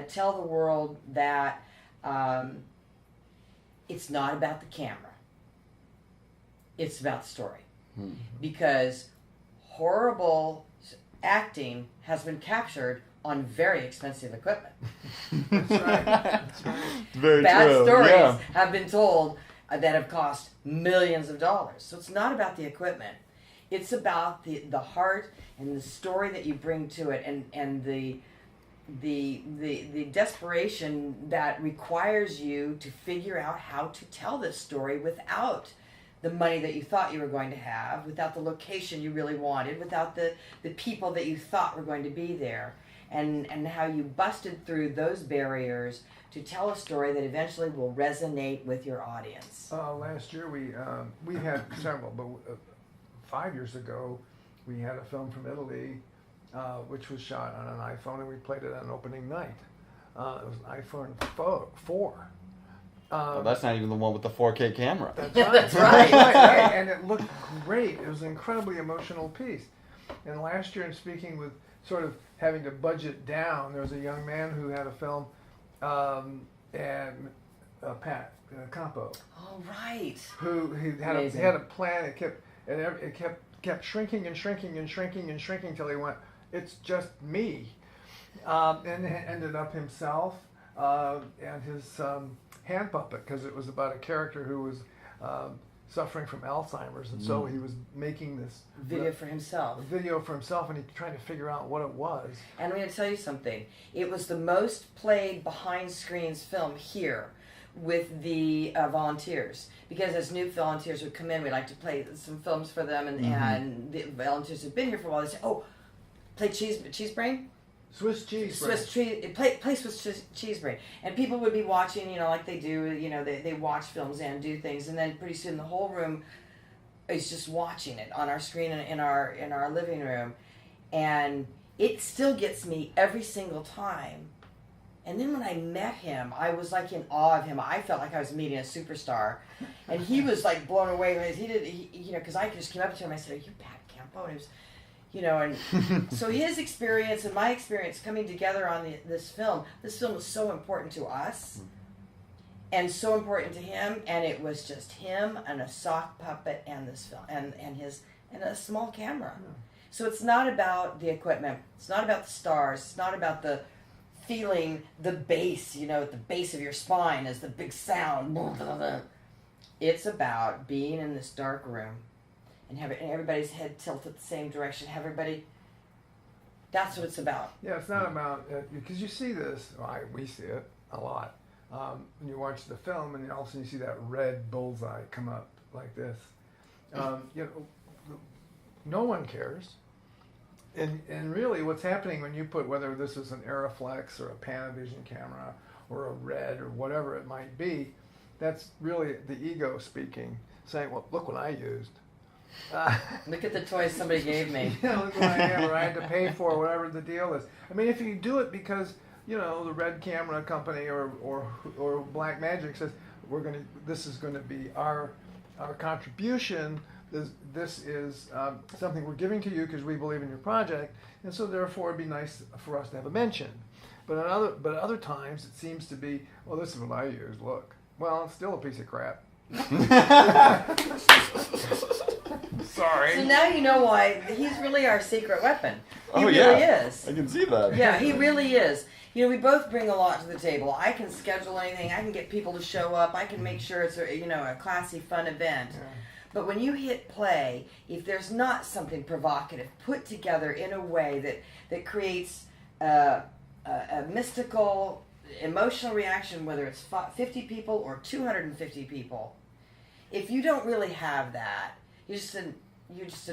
tell the world that it's not about the camera. It's about the story. Mm-hmm. Because horrible acting has been captured on very expensive equipment. That's right. That's right. Very Bad true. stories have been told that have cost millions of dollars. So it's not about the equipment. It's about the heart and the story that you bring to it, and the desperation that requires you to figure out how to tell this story without the money that you thought you were going to have, without the location you really wanted, without the people that you thought were going to be there, and how you busted through those barriers to tell a story that eventually will resonate with your audience. Last year we had several, but 5 years ago we had a film from Italy which was shot on an iPhone, and we played it on opening night. It was an iPhone 4. Oh, that's not even the one with the 4K camera. That's right. That's right. Right. And it looked great. It was an incredibly emotional piece. And last year, in speaking with sort of having to budget down, there was a young man who had a film, and Pat Campo. Oh, right. Who he had a plan. It kept shrinking and shrinking and shrinking and shrinking till he went, it's just me, and it ended up himself and his hand puppet, because it was about a character who was suffering from Alzheimer's, and so he was making this Video for himself, and he trying to figure out what it was. And I'm going to tell you something. It was the most played behind screens film here with the volunteers, because as new volunteers would come in, we like to play some films for them, and the volunteers who've been here for a while, they say, oh, play Cheese Brain? Swiss cheese. Play Swiss cheese brain, and people would be watching, like they do. They watch films and do things, and then pretty soon the whole room is just watching it on our screen in our living room, and it still gets me every single time. And then when I met him, I was like in awe of him. I felt like I was meeting a superstar, and he was like blown away. Because I just came up to him, I said, "Are you Pat Campo?" And he was. And so his experience and my experience coming together on this film was so important to us and so important to him, and it was just him and a sock puppet and this film and a small camera. So it's not about the equipment, it's not about the stars, it's not about the feeling the bass, at the base of your spine as the big sound. It's about being in this dark room and have everybody's head tilted the same direction. That's what it's about. Yeah, it's not about, because you see this, we see it a lot. When you watch the film, and all of a sudden you see that red bullseye come up like this. No one cares. And really what's happening when you put, whether this is an Aeroflex or a Panavision camera or a red or whatever it might be, that's really the ego speaking, saying, well, look what I used. Look at the toys somebody gave me. Look what I have, or I had to pay for, whatever the deal is. I mean, if you do it because the Red Camera Company or Black Magic says this is going to be our contribution. This is something we're giving to you because we believe in your project, and so therefore it'd be nice for us to have a mention. But at other times it seems to be, well, this is what I use. Look, well, it's still a piece of crap. Sorry. So now you know why he's really our secret weapon. He really is. I can see that. Yeah, he really is. We both bring a lot to the table. I can schedule anything. I can get people to show up. I can make sure it's a classy, fun event. Yeah. But when you hit play, if there's not something provocative put together in a way that creates a mystical, emotional reaction, whether it's 50 people or 250 people, if you don't really have that, you're just